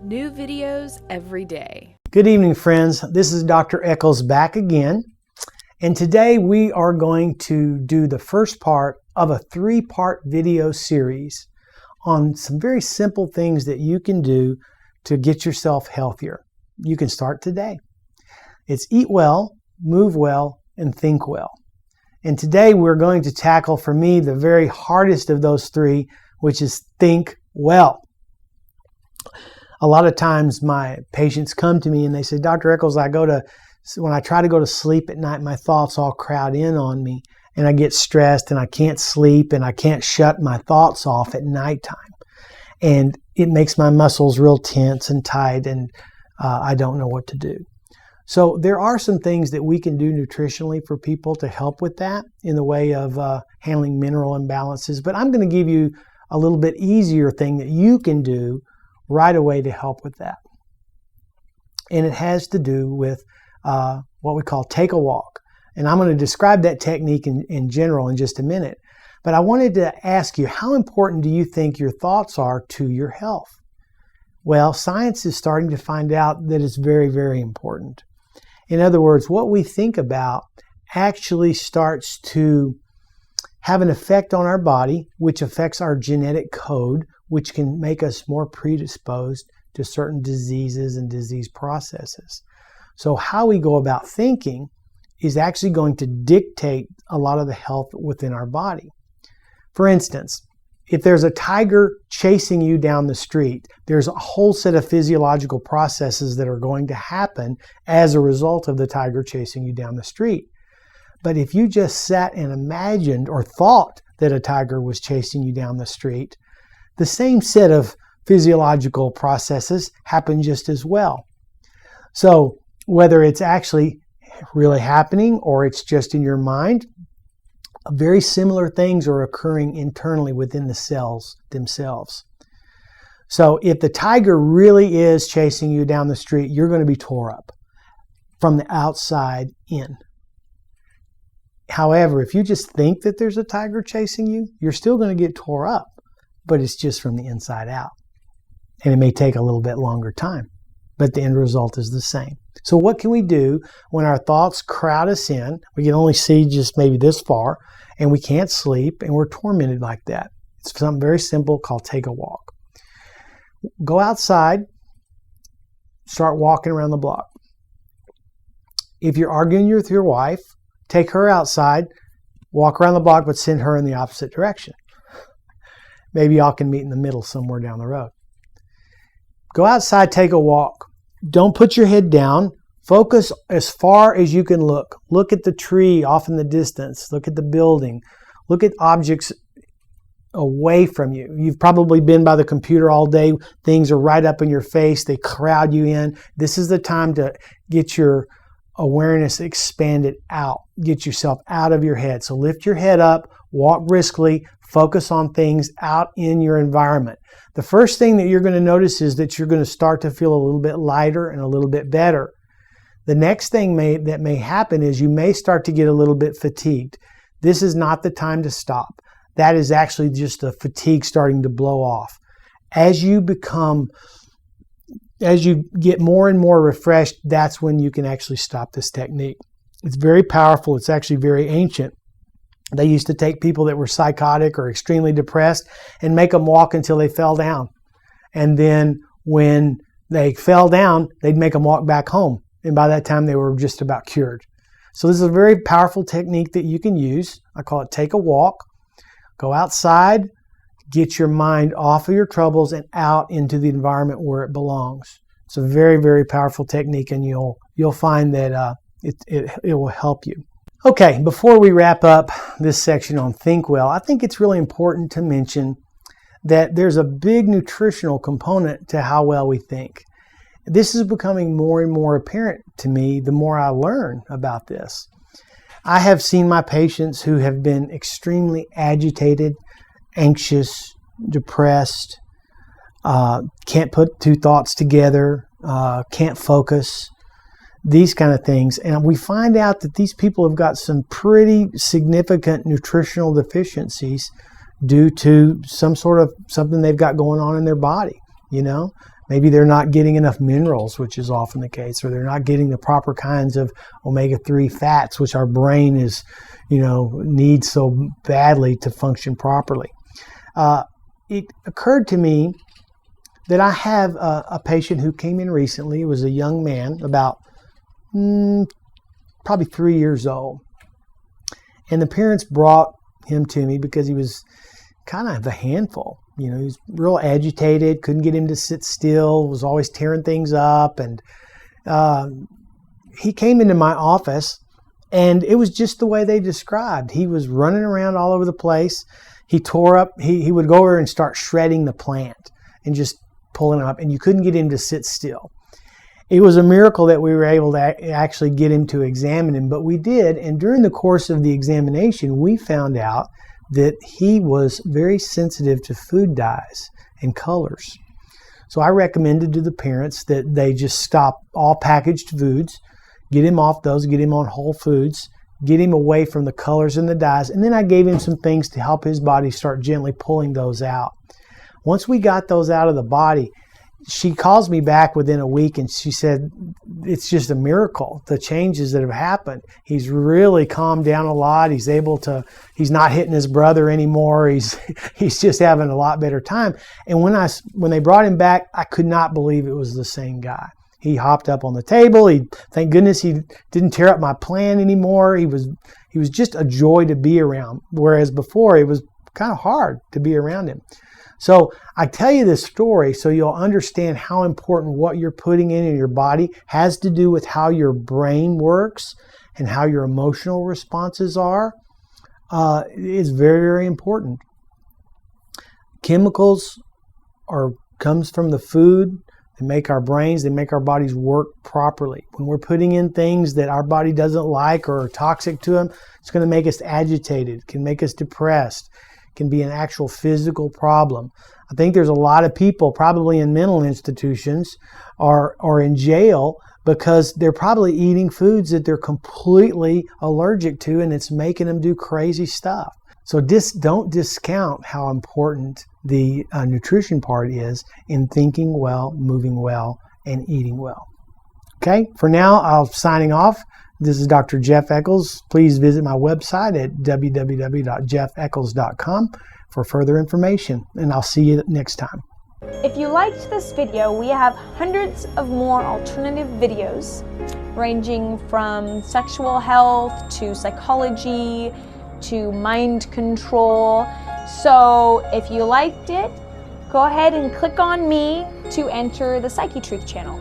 New videos every day. Good evening, friends. This is Dr. Echols back again. And today we are going to do the first part of a 3-part video series on some very simple things that you can do to get yourself healthier. You can start today. It's eat well, move well, and think well. And today we're going to tackle, for me, the very hardest of those 3, which is think well. A lot of times my patients come to me and they say, Dr. Echols, when I try to go to sleep at night, my thoughts all crowd in on me and I get stressed and I can't sleep and I can't shut my thoughts off at nighttime. And it makes my muscles real tense and tight and I don't know what to do. So there are some things that we can do nutritionally for people to help with that in the way of handling mineral imbalances. But I'm going to give you a little bit easier thing that you can do right away to help with that. And it has to do with what we call take a walk. And I'm going to describe that technique in general in just a minute. But I wanted to ask you, how important do you think your thoughts are to your health? Well, science is starting to find out that it's very, very important. In other words, what we think about actually starts to have an effect on our body, which affects our genetic code, which can make us more predisposed to certain diseases and disease processes. So how we go about thinking is actually going to dictate a lot of the health within our body. For instance, if there's a tiger chasing you down the street, there's a whole set of physiological processes that are going to happen as a result of the tiger chasing you down the street. But if you just sat and imagined or thought that a tiger was chasing you down the street, the same set of physiological processes happen just as well. So whether it's actually really happening or it's just in your mind, very similar things are occurring internally within the cells themselves. So if the tiger really is chasing you down the street, you're going to be tore up from the outside in. However, if you just think that there's a tiger chasing you, you're still going to get tore up, but it's just from the inside out. And it may take a little bit longer time, but the end result is the same. So what can we do when our thoughts crowd us in? We can only see just maybe this far, and we can't sleep, and we're tormented like that. It's something very simple called take a walk. Go outside, start walking around the block. If you're arguing with your wife, take her outside, walk around the block, but send her in the opposite direction. Maybe y'all can meet in the middle somewhere down the road. Go outside, take a walk. Don't put your head down. Focus as far as you can look. Look at the tree off in the distance. Look at the building. Look at objects away from you. You've probably been by the computer all day. Things are right up in your face. They crowd you in. This is the time to get your awareness expanded out. Get yourself out of your head. So lift your head up, walk briskly, focus on things out in your environment. The first thing that you're going to notice is that you're going to start to feel a little bit lighter and a little bit better. The next thing that may happen is you may start to get a little bit fatigued. This is not the time to stop. That is actually just the fatigue starting to blow off. As you get more and more refreshed, that's when you can actually stop this technique. It's very powerful. It's actually very ancient. They used to take people that were psychotic or extremely depressed and make them walk until they fell down. And then when they fell down, they'd make them walk back home. And by that time, they were just about cured. So this is a very powerful technique that you can use. I call it take a walk. Go outside, get your mind off of your troubles and out into the environment where it belongs. It's a very, very powerful technique, and you'll find that it will help you. Okay, before we wrap up this section on Think Well, I think it's really important to mention that there's a big nutritional component to how well we think. This is becoming more and more apparent to me the more I learn about this. I have seen my patients who have been extremely agitated, anxious, depressed, can't put 2 thoughts together, can't focus, these kind of things. And we find out that these people have got some pretty significant nutritional deficiencies due to something they've got going on in their body. you know. Maybe they're not getting enough minerals, which is often the case, or they're not getting the proper kinds of omega-3 fats, which our brain is, needs so badly to function properly. It occurred to me that I have a patient who came in recently. It was a young man, about probably 3 years old. And the parents brought him to me because he was kind of a handful. He was real agitated, couldn't get him to sit still, was always tearing things up. And he came into my office, and it was just the way they described. He was running around all over the place. He tore up, he would go over and start shredding the plant and just pulling it up, and you couldn't get him to sit still. It was a miracle that we were able to actually get him to examine him, but we did. And during the course of the examination, we found out that he was very sensitive to food dyes and colors. So I recommended to the parents that they just stop all packaged foods, get him off those, get him on whole foods, get him away from the colors and the dyes. And then I gave him some things to help his body start gently pulling those out. Once we got those out of the body, she calls me back within a week and she said, it's just a miracle, the changes that have happened. He's really calmed down a lot. He's not hitting his brother anymore. He's just having a lot better time. And when they brought him back, I could not believe it was the same guy. He hopped up on the table. Thank goodness he didn't tear up my plan anymore. He was just a joy to be around. Whereas before it was kind of hard to be around him. So I tell you this story so you'll understand how important what you're putting in your body has to do with how your brain works and how your emotional responses are. It's very, very important. Chemicals comes from the food. They make our brains, they make our bodies work properly. When we're putting in things that our body doesn't like or are toxic to them, it's going to make us agitated, can make us depressed, can be an actual physical problem. I think there's a lot of people probably in mental institutions or in jail because they're probably eating foods that they're completely allergic to, and it's making them do crazy stuff. So don't discount how important the nutrition part is in thinking well, moving well, and eating well. Okay, for now, I'm signing off. This is Dr. Jeff Echols. Please visit my website at www.jeffechols.com for further information, and I'll see you next time. If you liked this video, we have hundreds of more alternative videos ranging from sexual health to psychology to mind control. So if you liked it, go ahead and click on me to enter the Psychetruth channel.